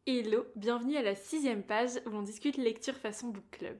Hello, bienvenue à la 6ème page où l'on discute lecture façon book club.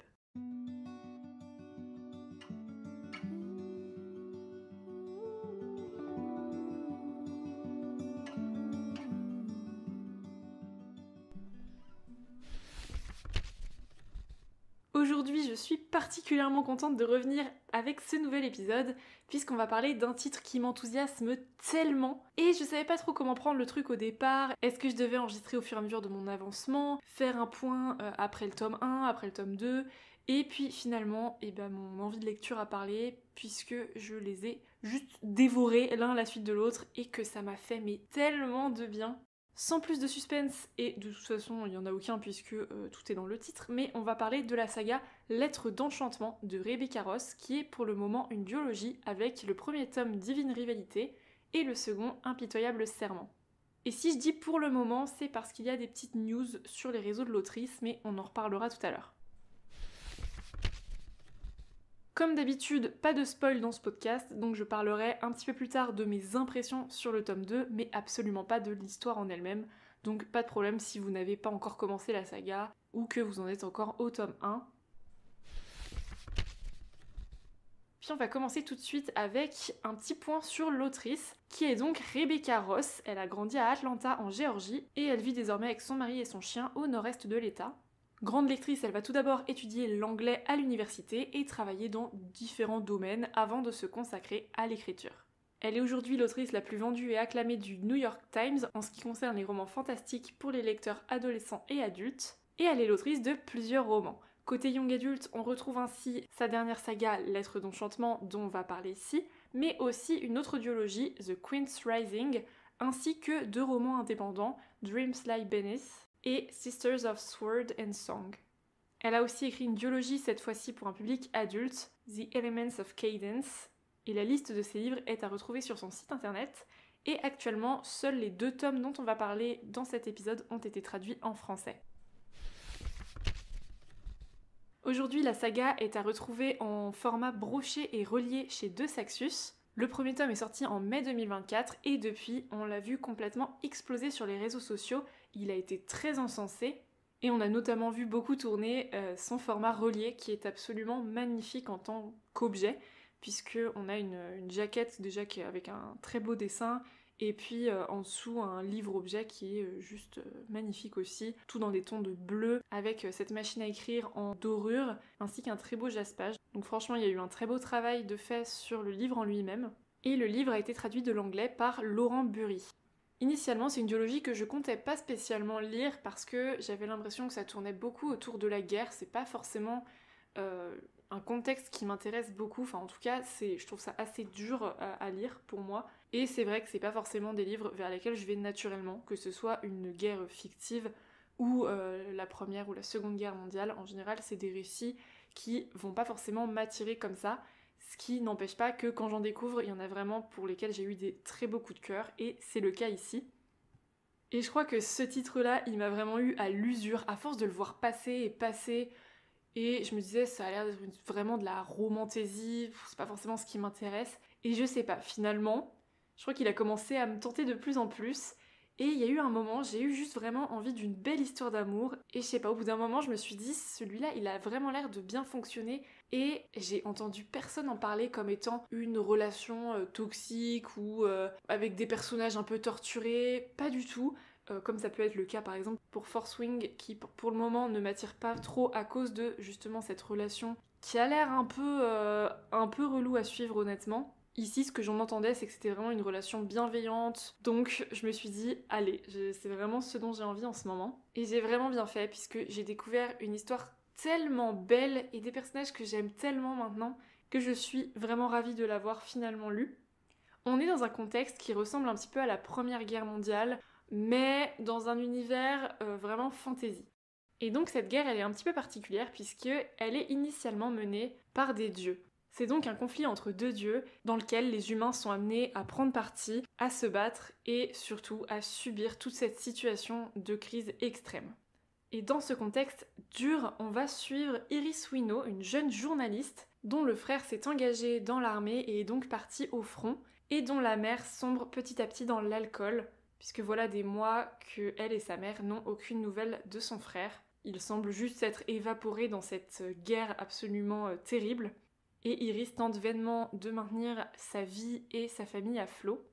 Aujourd'hui, je suis particulièrement contente de revenir avec ce nouvel épisode puisqu'on va parler d'un titre qui m'enthousiasme tellement et je savais pas trop comment prendre le truc au départ. Est-ce que je devais enregistrer au fur et à mesure de mon avancement, faire un point après le tome 1, après le tome 2 et puis finalement, mon envie de lecture a parlé puisque je les ai juste dévorés l'un à la suite de l'autre et que ça m'a fait mais tellement de bien. Sans plus de suspense, et de toute façon il n'y en a aucun puisque tout est dans le titre, mais on va parler de la saga Lettres d'enchantement de Rebecca Ross, qui est pour le moment une duologie avec le premier tome Divine Rivalité et le second Impitoyable Serment. Et si je dis pour le moment, c'est parce qu'il y a des petites news sur les réseaux de l'autrice, mais on en reparlera tout à l'heure. Comme d'habitude, pas de spoil dans ce podcast, donc je parlerai un petit peu plus tard de mes impressions sur le tome 2, mais absolument pas de l'histoire en elle-même, donc pas de problème si vous n'avez pas encore commencé la saga, ou que vous en êtes encore au tome 1. Puis on va commencer tout de suite avec un petit point sur l'autrice, qui est donc Rebecca Ross. Elle a grandi à Atlanta en Géorgie, et elle vit désormais avec son mari et son chien au nord-est de l'État. Grande lectrice, elle va tout d'abord étudier l'anglais à l'université et travailler dans différents domaines avant de se consacrer à l'écriture. Elle est aujourd'hui l'autrice la plus vendue et acclamée du New York Times en ce qui concerne les romans fantastiques pour les lecteurs adolescents et adultes, et elle est l'autrice de plusieurs romans. Côté young adulte, on retrouve ainsi sa dernière saga Lettres d'enchantement dont on va parler ici, mais aussi une autre duologie, The Queen's Rising, ainsi que 2 romans indépendants, Dreams Lie Beneath et Sisters of Sword and Song. Elle a aussi écrit une duologie cette fois-ci pour un public adulte, The Elements of Cadence, et la liste de ses livres est à retrouver sur son site internet, et actuellement, seuls les 2 tomes dont on va parler dans cet épisode ont été traduits en français. Aujourd'hui, la saga est à retrouver en format broché et relié chez De Saxus. Le premier tome est sorti en mai 2024 et depuis, on l'a vu complètement exploser sur les réseaux sociaux. Il a été très encensé et on a notamment vu beaucoup tourner son format relié qui est absolument magnifique en tant qu'objet puisque on a une jaquette déjà qui est avec un très beau dessin et puis en dessous un livre-objet qui est juste magnifique aussi, tout dans des tons de bleu avec cette machine à écrire en dorure ainsi qu'un très beau jaspage. Donc franchement il y a eu un très beau travail de fait sur le livre en lui-même et le livre a été traduit de l'anglais par Laurent Bury. Initialement, c'est une duologie que je comptais pas spécialement lire parce que j'avais l'impression que ça tournait beaucoup autour de la guerre. C'est pas forcément un contexte qui m'intéresse beaucoup. Enfin, en tout cas, je trouve ça assez dur à lire pour moi. Et c'est vrai que c'est pas forcément des livres vers lesquels je vais naturellement, que ce soit une guerre fictive ou la première ou la seconde guerre mondiale. En général, c'est des récits qui vont pas forcément m'attirer comme ça. Ce qui n'empêche pas que quand j'en découvre, il y en a vraiment pour lesquels j'ai eu des très beaux coups de cœur, et c'est le cas ici. Et je crois que ce titre-là, il m'a vraiment eu à l'usure, à force de le voir passer, et je me disais, ça a l'air d'être vraiment de la romantaisie, c'est pas forcément ce qui m'intéresse, et je sais pas, finalement, je crois qu'il a commencé à me tenter de plus en plus, et il y a eu un moment, j'ai eu juste vraiment envie d'une belle histoire d'amour, et je sais pas, au bout d'un moment, je me suis dit, celui-là, il a vraiment l'air de bien fonctionner, et j'ai entendu personne en parler comme étant une relation toxique ou avec des personnages un peu torturés, pas du tout. Comme ça peut être le cas par exemple pour Force Wing, qui pour le moment ne m'attire pas trop à cause de justement cette relation qui a l'air un peu relou à suivre honnêtement. Ici, ce que j'en entendais, c'est que c'était vraiment une relation bienveillante, donc je me suis dit, allez, c'est vraiment ce dont j'ai envie en ce moment. Et j'ai vraiment bien fait, puisque j'ai découvert une histoire tellement belle et des personnages que j'aime tellement maintenant, que je suis vraiment ravie de l'avoir finalement lu. On est dans un contexte qui ressemble un petit peu à la Première Guerre mondiale, mais dans un univers vraiment fantasy. Et donc cette guerre, elle est un petit peu particulière, puisqu'elle est initialement menée par des dieux. C'est donc un conflit entre 2 dieux dans lequel les humains sont amenés à prendre parti, à se battre et surtout à subir toute cette situation de crise extrême. Et dans ce contexte dur, on va suivre Iris Wino, une jeune journaliste dont le frère s'est engagé dans l'armée et est donc parti au front, et dont la mère sombre petit à petit dans l'alcool, puisque voilà des mois que elle et sa mère n'ont aucune nouvelle de son frère. Il semble juste s'être évaporé dans cette guerre absolument terrible, et Iris tente vainement de maintenir sa vie et sa famille à flot.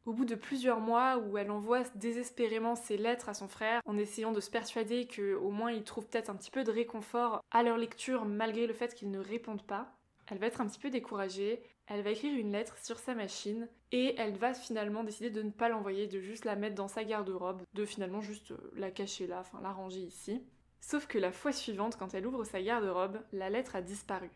Au bout de plusieurs mois où elle envoie désespérément ses lettres à son frère en essayant de se persuader qu'au moins il trouve peut-être un petit peu de réconfort à leur lecture malgré le fait qu'ils ne répondent pas, elle va être un petit peu découragée, elle va écrire une lettre sur sa machine et elle va finalement décider de ne pas l'envoyer, de juste la mettre dans sa garde-robe, de finalement juste la cacher là, enfin la ranger ici. Sauf que la fois suivante, quand elle ouvre sa garde-robe, la lettre a disparu.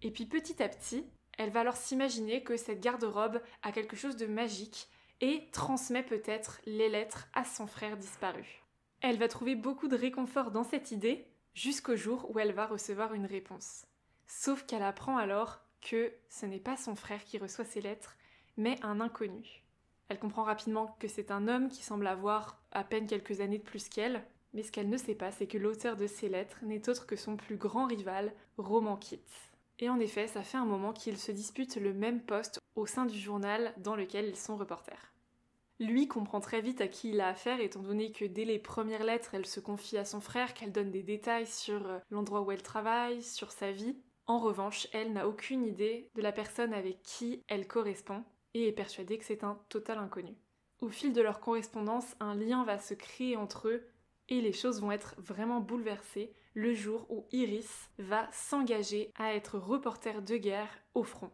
Et puis petit à petit, elle va alors s'imaginer que cette garde-robe a quelque chose de magique et transmet peut-être les lettres à son frère disparu. Elle va trouver beaucoup de réconfort dans cette idée, jusqu'au jour où elle va recevoir une réponse. Sauf qu'elle apprend alors que ce n'est pas son frère qui reçoit ces lettres, mais un inconnu. Elle comprend rapidement que c'est un homme qui semble avoir à peine quelques années de plus qu'elle, mais ce qu'elle ne sait pas, c'est que l'auteur de ces lettres n'est autre que son plus grand rival, Roman Keats. Et en effet, ça fait un moment qu'ils se disputent le même poste au sein du journal dans lequel ils sont reporters. Lui comprend très vite à qui il a affaire, étant donné que dès les premières lettres, elle se confie à son frère, qu'elle donne des détails sur l'endroit où elle travaille, sur sa vie. En revanche, elle n'a aucune idée de la personne avec qui elle correspond et est persuadée que c'est un total inconnu. Au fil de leur correspondance, un lien va se créer entre eux et les choses vont être vraiment bouleversées le jour où Iris va s'engager à être reporter de guerre au front.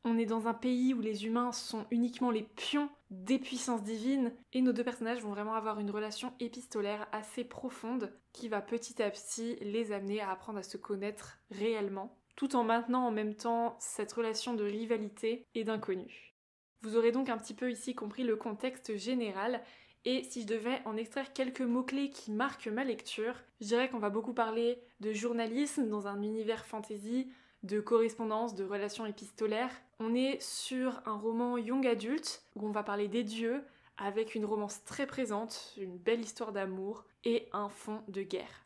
On est dans un pays où les humains sont uniquement les pions des puissances divines et nos deux personnages vont vraiment avoir une relation épistolaire assez profonde qui va petit à petit les amener à apprendre à se connaître réellement, tout en maintenant en même temps cette relation de rivalité et d'inconnu. Vous aurez donc un petit peu ici compris le contexte général. Et si je devais en extraire quelques mots-clés qui marquent ma lecture, je dirais qu'on va beaucoup parler de journalisme dans un univers fantasy, de correspondance, de relations épistolaires. On est sur un roman young adulte où on va parler des dieux, avec une romance très présente, une belle histoire d'amour et un fond de guerre.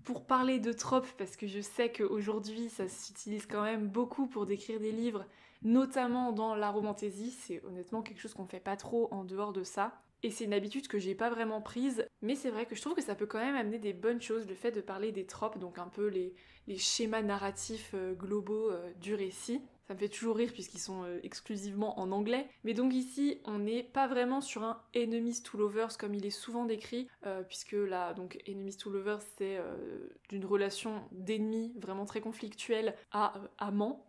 Pour parler de tropes, parce que je sais qu'aujourd'hui ça s'utilise quand même beaucoup pour décrire des livres, notamment dans la romantaisie, c'est honnêtement quelque chose qu'on fait pas trop en dehors de ça. Et c'est une habitude que j'ai pas vraiment prise, mais c'est vrai que je trouve que ça peut quand même amener des bonnes choses, le fait de parler des tropes, donc un peu les schémas narratifs globaux du récit. Ça me fait toujours rire puisqu'ils sont exclusivement en anglais. Mais donc ici, on n'est pas vraiment sur un enemies to lovers comme il est souvent décrit, puisque là, donc enemies to lovers, c'est d'une relation d'ennemis vraiment très conflictuelle à amant.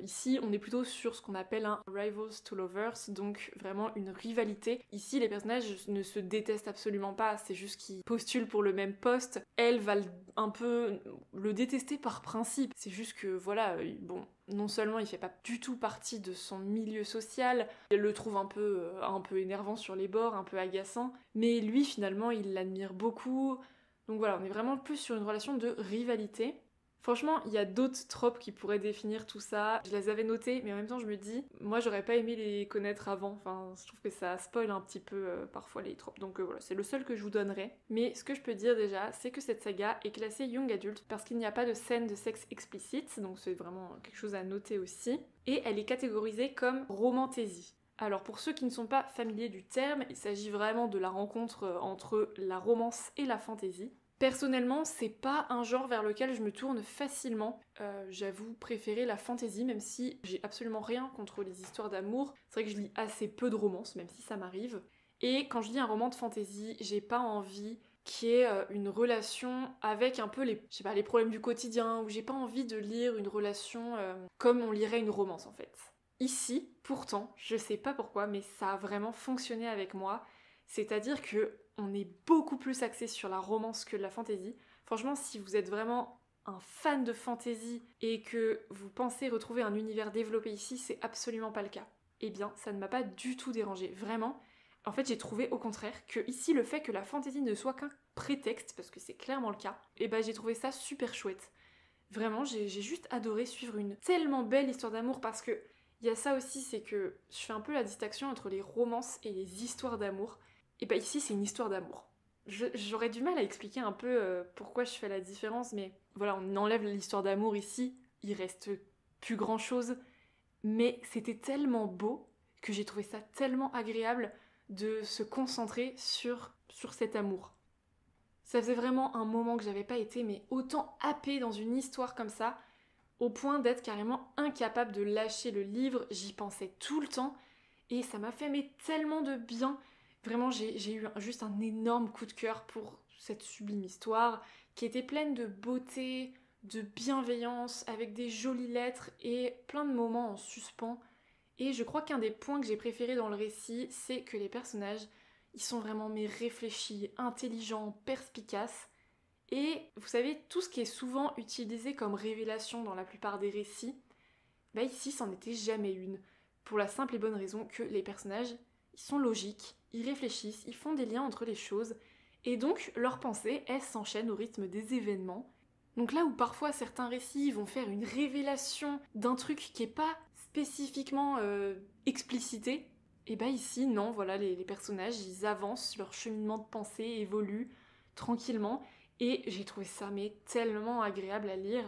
Ici, on est plutôt sur ce qu'on appelle un rivals to lovers, donc vraiment une rivalité. Ici, les personnages ne se détestent absolument pas, c'est juste qu'ils postulent pour le même poste. Elle va un peu le détester par principe. C'est juste que, voilà, bon, non seulement il fait pas du tout partie de son milieu social, elle le trouve un peu énervant sur les bords, un peu agaçant, mais lui, finalement, il l'admire beaucoup. Donc voilà, on est vraiment plus sur une relation de rivalité. Franchement, il y a d'autres tropes qui pourraient définir tout ça. Je les avais notées, mais en même temps, je me dis, moi, j'aurais pas aimé les connaître avant. Enfin, je trouve que ça spoil un petit peu parfois les tropes. Donc voilà, c'est le seul que je vous donnerai. Mais ce que je peux dire déjà, c'est que cette saga est classée young adult parce qu'il n'y a pas de scène de sexe explicite. Donc c'est vraiment quelque chose à noter aussi. Et elle est catégorisée comme romantaisie. Alors pour ceux qui ne sont pas familiers du terme, il s'agit vraiment de la rencontre entre la romance et la fantaisie. Personnellement, c'est pas un genre vers lequel je me tourne facilement. J'avoue préférer la fantasy, même si j'ai absolument rien contre les histoires d'amour. C'est vrai que je lis assez peu de romances, même si ça m'arrive. Et quand je lis un roman de fantasy, j'ai pas envie qu'il y ait une relation avec un peu les problèmes du quotidien, ou j'ai pas envie de lire une relation comme on lirait une romance en fait. Ici, pourtant, je sais pas pourquoi, mais ça a vraiment fonctionné avec moi. C'est-à-dire que on est beaucoup plus axé sur la romance que la fantasy. Franchement, si vous êtes vraiment un fan de fantasy et que vous pensez retrouver un univers développé ici, c'est absolument pas le cas. Eh bien, ça ne m'a pas du tout dérangé, vraiment. En fait, j'ai trouvé au contraire que ici, le fait que la fantasy ne soit qu'un prétexte, parce que c'est clairement le cas, et ben j'ai trouvé ça super chouette. Vraiment, j'ai juste adoré suivre une tellement belle histoire d'amour parce que il y a ça aussi, c'est que je fais un peu la distinction entre les romances et les histoires d'amour. Et bah ici c'est une histoire d'amour. J'aurais du mal à expliquer un peu pourquoi je fais la différence, mais voilà, on enlève l'histoire d'amour ici, il reste plus grand chose, mais c'était tellement beau que j'ai trouvé ça tellement agréable de se concentrer sur cet amour. Ça faisait vraiment un moment que j'avais pas été mais autant happée dans une histoire comme ça, au point d'être carrément incapable de lâcher le livre, j'y pensais tout le temps, et ça m'a fait mais tellement de bien. Vraiment, j'ai eu juste un énorme coup de cœur pour cette sublime histoire, qui était pleine de beauté, de bienveillance, avec des jolies lettres et plein de moments en suspens. Et je crois qu'un des points que j'ai préférés dans le récit, c'est que les personnages, ils sont vraiment mais réfléchis, intelligents, perspicaces. Et vous savez, tout ce qui est souvent utilisé comme révélation dans la plupart des récits, bah ici, c'en était jamais une. Pour la simple et bonne raison que les personnages, ils sont logiques, ils réfléchissent, ils font des liens entre les choses, et donc leurs pensées, elles s'enchaînent au rythme des événements. Donc là où parfois certains récits vont faire une révélation d'un truc qui est pas spécifiquement explicité, et bah ici, non, voilà, les personnages, ils avancent, leur cheminement de pensée évolue tranquillement, et j'ai trouvé ça mais tellement agréable à lire.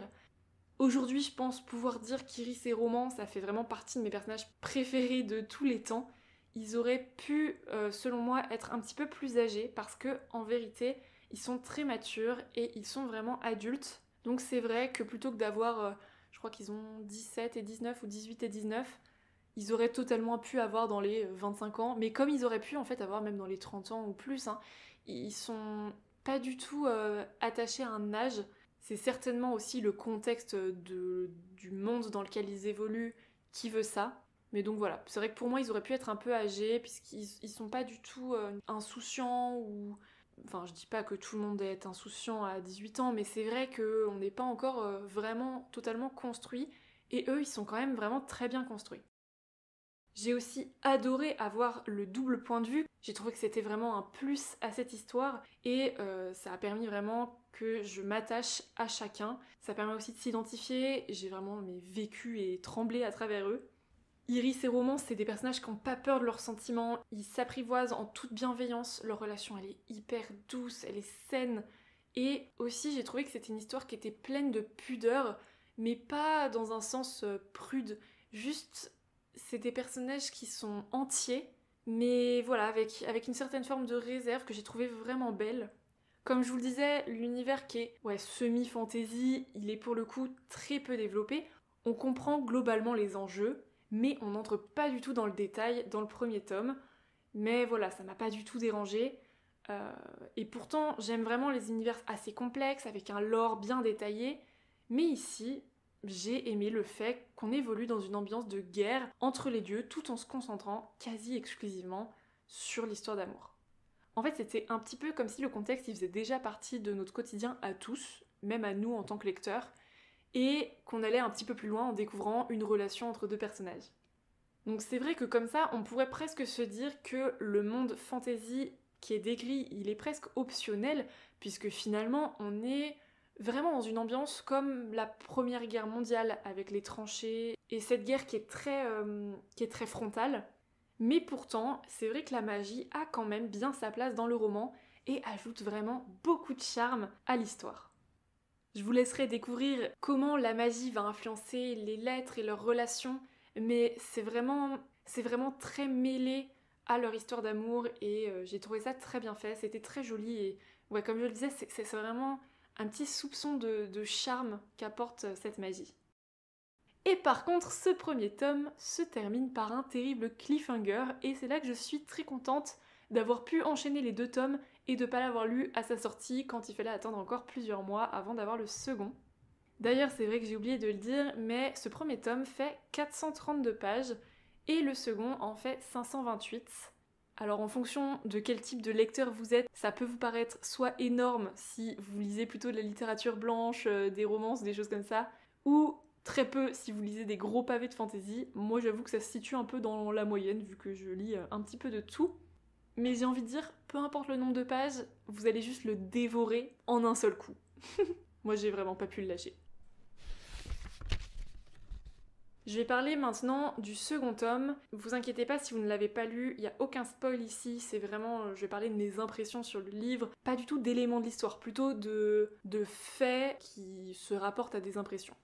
Aujourd'hui, je pense pouvoir dire qu'Iris et Roman, ça fait vraiment partie de mes personnages préférés de tous les temps. Ils auraient pu, selon moi, être un petit peu plus âgés parce que, en vérité, ils sont très matures et ils sont vraiment adultes. Donc c'est vrai que plutôt que d'avoir, je crois qu'ils ont 17 et 19 ou 18 et 19, ils auraient totalement pu avoir dans les 25 ans, mais comme ils auraient pu en fait avoir même dans les 30 ans ou plus, hein, ils sont pas du tout attachés à un âge. C'est certainement aussi le contexte du monde dans lequel ils évoluent qui veut ça. Mais donc voilà, c'est vrai que pour moi ils auraient pu être un peu âgés puisqu'ils sont pas du tout insouciants ou... Enfin je dis pas que tout le monde est insouciant à 18 ans, mais c'est vrai qu'on n'est pas encore vraiment totalement construit et eux ils sont quand même vraiment très bien construits. J'ai aussi adoré avoir le double point de vue. J'ai trouvé que c'était vraiment un plus à cette histoire et ça a permis vraiment que je m'attache à chacun. Ça permet aussi de s'identifier. J'ai vraiment vécu et tremblé à travers eux. Iris et Roman, c'est des personnages qui n'ont pas peur de leurs sentiments. Ils s'apprivoisent en toute bienveillance. Leur relation, elle est hyper douce, elle est saine. Et aussi, j'ai trouvé que c'était une histoire qui était pleine de pudeur, mais pas dans un sens prude. Juste c'est des personnages qui sont entiers, mais voilà, avec une certaine forme de réserve que j'ai trouvé vraiment belle. Comme je vous le disais, l'univers qui est semi-fantasy, il est pour le coup très peu développé. On comprend globalement les enjeux, mais on n'entre pas du tout dans le détail dans le premier tome. Mais voilà, ça m'a pas du tout dérangé. Et pourtant, j'aime vraiment les univers assez complexes, avec un lore bien détaillé. Mais ici, j'ai aimé le fait qu'on évolue dans une ambiance de guerre entre les dieux tout en se concentrant quasi exclusivement sur l'histoire d'amour. En fait, c'était un petit peu comme si le contexte il faisait déjà partie de notre quotidien à tous, même à nous en tant que lecteurs, et qu'on allait un petit peu plus loin en découvrant une relation entre deux personnages. Donc c'est vrai que comme ça, on pourrait presque se dire que le monde fantasy qui est décrit, il est presque optionnel, puisque finalement on est vraiment dans une ambiance comme la Première Guerre mondiale avec les tranchées et cette guerre qui est très frontale. Mais pourtant, c'est vrai que la magie a quand même bien sa place dans le roman et ajoute vraiment beaucoup de charme à l'histoire. Je vous laisserai découvrir comment la magie va influencer les lettres et leurs relations, mais c'est vraiment très mêlé à leur histoire d'amour et j'ai trouvé ça très bien fait, c'était très joli et ouais, comme je le disais, c'est vraiment un petit soupçon de charme qu'apporte cette magie. Et par contre, ce premier tome se termine par un terrible cliffhanger et c'est là que je suis très contente d'avoir pu enchaîner les deux tomes et de ne pas l'avoir lu à sa sortie quand il fallait attendre encore plusieurs mois avant d'avoir le second. D'ailleurs, c'est vrai que j'ai oublié de le dire, mais ce premier tome fait 432 pages et le second en fait 528. Alors en fonction de quel type de lecteur vous êtes, ça peut vous paraître soit énorme si vous lisez plutôt de la littérature blanche, des romances, des choses comme ça, ou très peu si vous lisez des gros pavés de fantasy. Moi j'avoue que ça se situe un peu dans la moyenne vu que je lis un petit peu de tout. Mais j'ai envie de dire, peu importe le nombre de pages, vous allez juste le dévorer en un seul coup. Moi j'ai vraiment pas pu le lâcher. Je vais parler maintenant du second tome. Vous inquiétez pas si vous ne l'avez pas lu, il n'y a aucun spoil ici, c'est vraiment, je vais parler de mes impressions sur le livre, pas du tout d'éléments de l'histoire, plutôt de faits qui se rapportent à des impressions.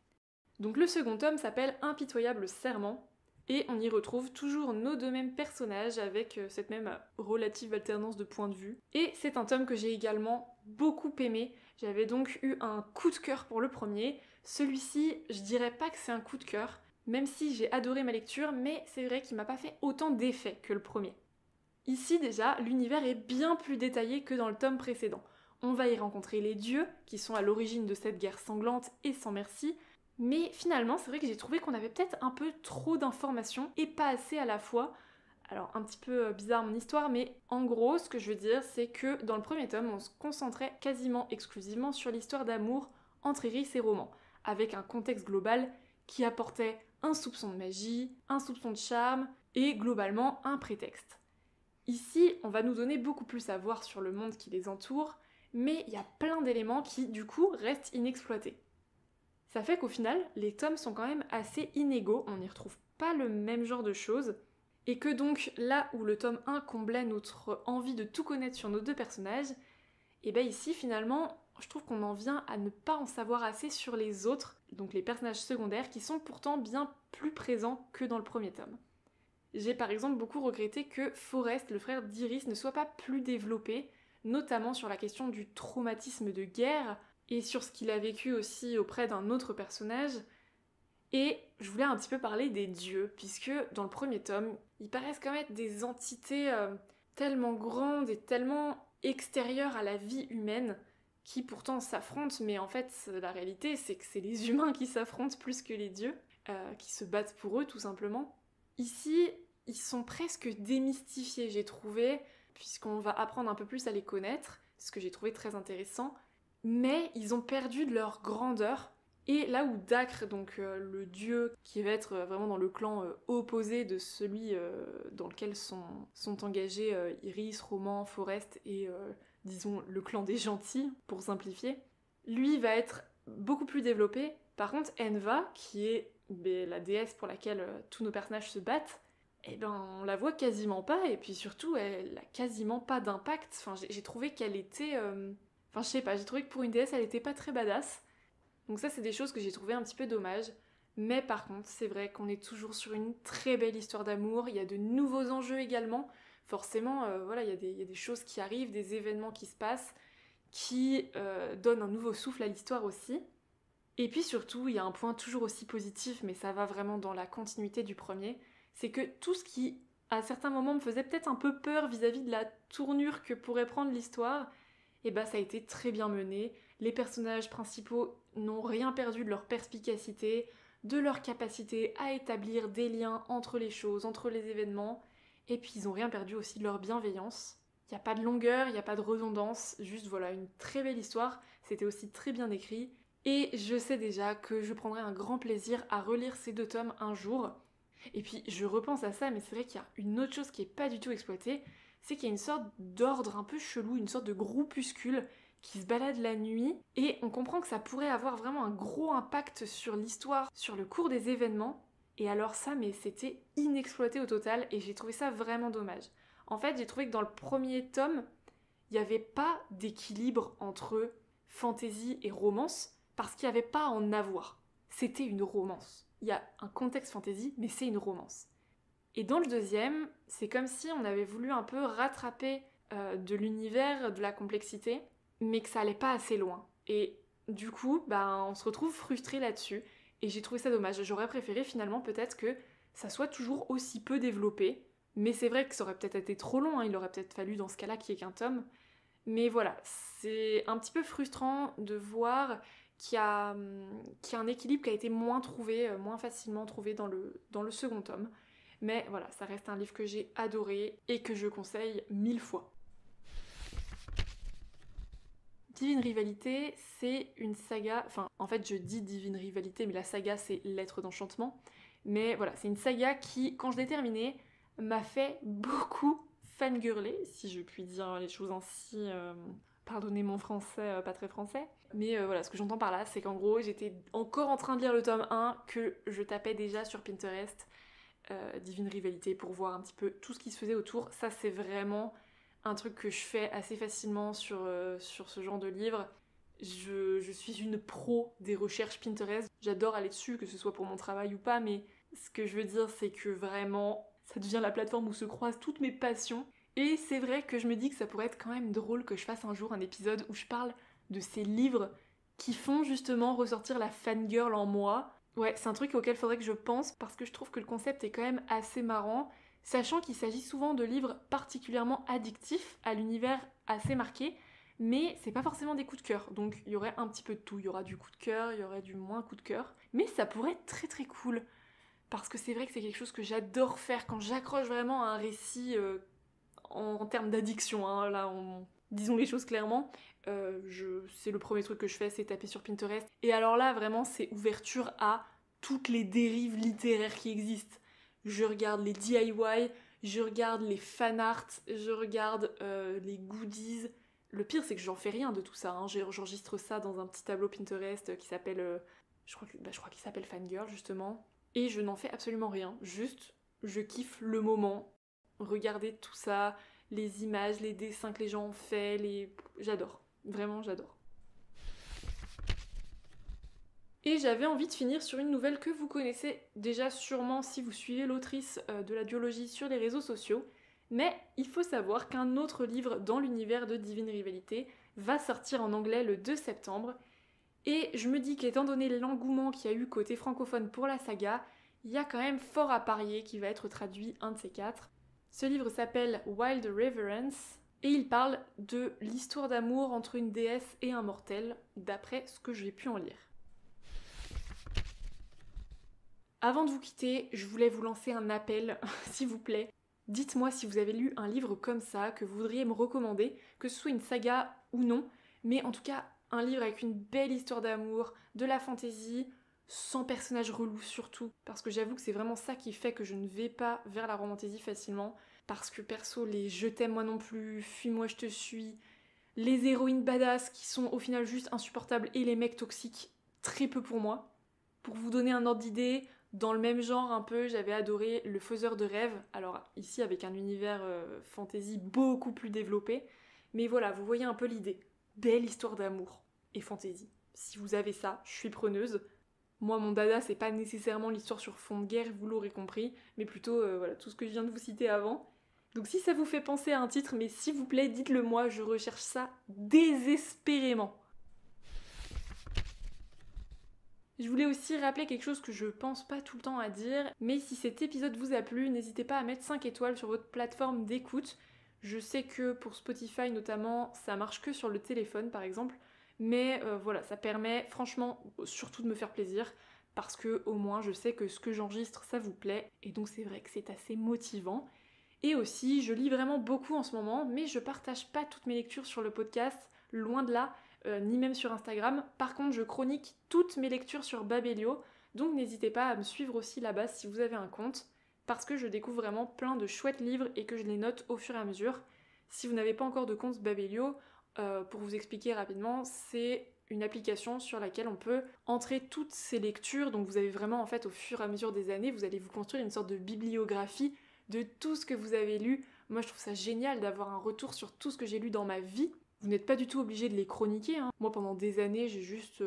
Donc le second tome s'appelle Impitoyable Serment, et on y retrouve toujours nos deux mêmes personnages avec cette même relative alternance de points de vue. Et c'est un tome que j'ai également beaucoup aimé. J'avais donc eu un coup de cœur pour le premier. Celui-ci, je dirais pas que c'est un coup de cœur, même si j'ai adoré ma lecture, mais c'est vrai qu'il m'a pas fait autant d'effet que le premier. Ici déjà, l'univers est bien plus détaillé que dans le tome précédent. On va y rencontrer les dieux, qui sont à l'origine de cette guerre sanglante et sans merci, mais finalement c'est vrai que j'ai trouvé qu'on avait peut-être un peu trop d'informations et pas assez à la fois. Alors un petit peu bizarre mon histoire, mais en gros ce que je veux dire c'est que dans le premier tome on se concentrait quasiment exclusivement sur l'histoire d'amour entre Iris et Roman, avec un contexte global qui apportait un soupçon de magie, un soupçon de charme et globalement un prétexte. Ici, on va nous donner beaucoup plus à voir sur le monde qui les entoure, mais il y a plein d'éléments qui, du coup, restent inexploités. Ça fait qu'au final, les tomes sont quand même assez inégaux, on n'y retrouve pas le même genre de choses, et que donc, là où le tome 1 comblait notre envie de tout connaître sur nos deux personnages, et bien ici, finalement, je trouve qu'on en vient à ne pas en savoir assez sur les autres, donc les personnages secondaires, qui sont pourtant bien plus présents que dans le premier tome. J'ai par exemple beaucoup regretté que Forrest, le frère d'Iris, ne soit pas plus développé, notamment sur la question du traumatisme de guerre et sur ce qu'il a vécu aussi auprès d'un autre personnage. Et je voulais un petit peu parler des dieux, puisque dans le premier tome, ils paraissent quand même être des entités tellement grandes et tellement extérieures à la vie humaine, qui pourtant s'affrontent, mais en fait la réalité c'est que c'est les humains qui s'affrontent plus que les dieux, qui se battent pour eux tout simplement. Ici, ils sont presque démystifiés, j'ai trouvé, puisqu'on va apprendre un peu plus à les connaître, ce que j'ai trouvé très intéressant, mais ils ont perdu de leur grandeur. Et là où Dacre, donc le dieu qui va être vraiment dans le clan opposé de celui dans lequel sont engagés Iris, Roman, Forrest et disons le clan des gentils, pour simplifier, lui va être beaucoup plus développé. Par contre, Enva, qui est la déesse pour laquelle tous nos personnages se battent, eh ben on la voit quasiment pas, et puis surtout elle a quasiment pas d'impact. Enfin, j'ai trouvé qu'elle était... Enfin je sais pas, j'ai trouvé que pour une déesse elle était pas très badass. Donc ça c'est des choses que j'ai trouvé un petit peu dommage. Mais par contre c'est vrai qu'on est toujours sur une très belle histoire d'amour, il y a de nouveaux enjeux également. Forcément, voilà, il y a des choses qui arrivent, des événements qui se passent, qui donnent un nouveau souffle à l'histoire aussi. Et puis surtout, il y a un point toujours aussi positif, mais ça va vraiment dans la continuité du premier, c'est que tout ce qui, à certains moments, me faisait peut-être un peu peur vis-à-vis de la tournure que pourrait prendre l'histoire, et bah ça a été très bien mené. Les personnages principaux n'ont rien perdu de leur perspicacité, de leur capacité à établir des liens entre les choses, entre les événements, et puis ils n'ont rien perdu aussi de leur bienveillance. Il n'y a pas de longueur, il n'y a pas de redondance, juste voilà, une très belle histoire, c'était aussi très bien écrit, et je sais déjà que je prendrai un grand plaisir à relire ces deux tomes un jour. Et puis je repense à ça, mais c'est vrai qu'il y a une autre chose qui est pas du tout exploitée, c'est qu'il y a une sorte d'ordre un peu chelou, une sorte de groupuscule qui se balade la nuit, et on comprend que ça pourrait avoir vraiment un gros impact sur l'histoire, sur le cours des événements, et alors ça, mais c'était inexploité au total, et j'ai trouvé ça vraiment dommage. En fait, j'ai trouvé que dans le premier tome, il n'y avait pas d'équilibre entre fantasy et romance, parce qu'il n'y avait pas à en avoir. C'était une romance. Il y a un contexte fantasy, mais c'est une romance. Et dans le deuxième, c'est comme si on avait voulu un peu rattraper de l'univers, de la complexité, mais que ça allait pas assez loin. Et du coup, on se retrouve frustré là-dessus, et j'ai trouvé ça dommage. J'aurais préféré finalement peut-être que ça soit toujours aussi peu développé, mais c'est vrai que ça aurait peut-être été trop long, hein. Il aurait peut-être fallu dans ce cas-là qu'il y ait qu'un tome. Mais voilà, c'est un petit peu frustrant de voir qu'il y a un équilibre qui a été moins trouvé, moins facilement trouvé dans le second tome. Mais voilà, ça reste un livre que j'ai adoré et que je conseille 1000 fois. Divine Rivalité, c'est une saga... Enfin, en fait, je dis Divine Rivalité, mais la saga, c'est Lettres d'Enchantement. Mais voilà, c'est une saga qui, quand je l'ai terminée, m'a fait beaucoup fangirler, si je puis dire les choses ainsi... Pardonnez mon français, pas très français. Mais voilà, ce que j'entends par là, c'est qu'en gros, j'étais encore en train de lire le tome 1, que je tapais déjà sur Pinterest Divine Rivalité pour voir un petit peu tout ce qui se faisait autour. Ça, c'est vraiment un truc que je fais assez facilement sur ce genre de livre. Je suis une pro des recherches Pinterest. J'adore aller dessus, que ce soit pour mon travail ou pas, mais Ce que je veux dire, c'est que vraiment, ça devient la plateforme où se croisent toutes mes passions. Et c'est vrai que je me dis que ça pourrait être quand même drôle que je fasse un jour un épisode où je parle de ces livres qui font justement ressortir la fangirl en moi. Ouais, c'est un truc auquel faudrait que je pense parce que je trouve que le concept est quand même assez marrant, sachant qu'il s'agit souvent de livres particulièrement addictifs à l'univers assez marqué, mais c'est pas forcément des coups de cœur. Donc il y aurait un petit peu de tout. Il y aura du coup de cœur, il y aurait du moins coup de cœur, mais ça pourrait être très très cool. Parce que c'est vrai que c'est quelque chose que j'adore faire quand j'accroche vraiment à un récit en termes d'addiction, hein, là, disons les choses clairement. C'est le premier truc que je fais, c'est taper sur Pinterest. Et alors là, vraiment, c'est ouverture à toutes les dérives littéraires qui existent. Je regarde les DIY, je regarde les fanarts, je regarde les goodies. Le pire, c'est que j'en fais rien de tout ça. Hein. J'enregistre ça dans un petit tableau Pinterest qui s'appelle... je crois qu'il s'appelle Fangirl, justement. Et je n'en fais absolument rien. Juste, je kiffe le moment. Regardez tout ça, les images, les dessins que les gens ont fait, J'adore. Vraiment, j'adore. Et j'avais envie de finir sur une nouvelle que vous connaissez déjà sûrement si vous suivez l'autrice de la duologie sur les réseaux sociaux. Mais il faut savoir qu'un autre livre dans l'univers de Divine Rivalité va sortir en anglais le 2 septembre. Et je me dis qu'étant donné l'engouement qu'il y a eu côté francophone pour la saga, il y a quand même fort à parier qu'il va être traduit un de ces quatre. Ce livre s'appelle Wild Reverence et il parle de l'histoire d'amour entre une déesse et un mortel, d'après ce que j'ai pu en lire. Avant de vous quitter, je voulais vous lancer un appel, s'il vous plaît. Dites-moi si vous avez lu un livre comme ça, que vous voudriez me recommander, que ce soit une saga ou non, mais en tout cas un livre avec une belle histoire d'amour, de la fantaisie, sans personnages relous surtout, parce que j'avoue que c'est vraiment ça qui fait que je ne vais pas vers la romantasy facilement, parce que perso, les je t'aime moi non plus, fuis-moi je te suis, les héroïnes badass qui sont au final juste insupportables et les mecs toxiques, très peu pour moi. Pour vous donner un ordre d'idée, dans le même genre un peu, j'avais adoré Le Faiseur de rêves, alors ici avec un univers fantasy beaucoup plus développé, mais voilà, vous voyez un peu l'idée. Belle histoire d'amour et fantasy. Si vous avez ça, je suis preneuse. Moi, mon dada, c'est pas nécessairement l'histoire sur fond de guerre, vous l'aurez compris, mais plutôt voilà, tout ce que je viens de vous citer avant. Donc si ça vous fait penser à un titre, mais s'il vous plaît, dites-le moi, je recherche ça désespérément. Je voulais aussi rappeler quelque chose que je pense pas tout le temps à dire, mais si cet épisode vous a plu, n'hésitez pas à mettre 5 étoiles sur votre plateforme d'écoute. Je sais que pour Spotify notamment, ça marche que sur le téléphone par exemple, mais voilà, ça permet franchement surtout de me faire plaisir, parce que au moins je sais que ce que j'enregistre ça vous plaît, et donc c'est vrai que c'est assez motivant. Et aussi, je lis vraiment beaucoup en ce moment, mais je partage pas toutes mes lectures sur le podcast, loin de là, ni même sur Instagram. Par contre, je chronique toutes mes lectures sur Babelio, donc n'hésitez pas à me suivre aussi là-bas si vous avez un compte, parce que je découvre vraiment plein de chouettes livres et que je les note au fur et à mesure. Si vous n'avez pas encore de compte Babelio, pour vous expliquer rapidement, c'est une application sur laquelle on peut entrer toutes ces lectures, donc vous avez vraiment en fait au fur et à mesure des années, vous allez vous construire une sorte de bibliographie de tout ce que vous avez lu. Moi je trouve ça génial d'avoir un retour sur tout ce que j'ai lu dans ma vie. Vous n'êtes pas du tout obligé de les chroniquer. Hein. Moi pendant des années j'ai juste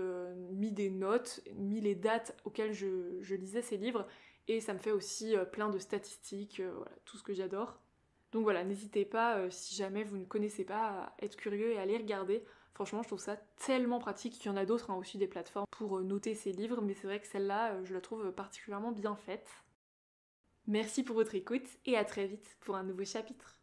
mis des notes, mis les dates auxquelles je lisais ces livres, et ça me fait aussi plein de statistiques, voilà, tout ce que j'adore. Donc voilà, n'hésitez pas, si jamais vous ne connaissez pas, à être curieux et à aller regarder. Franchement, je trouve ça tellement pratique. Il y en a d'autres, hein, aussi des plateformes pour noter ces livres, mais c'est vrai que celle-là, je la trouve particulièrement bien faite. Merci pour votre écoute et à très vite pour un nouveau chapitre.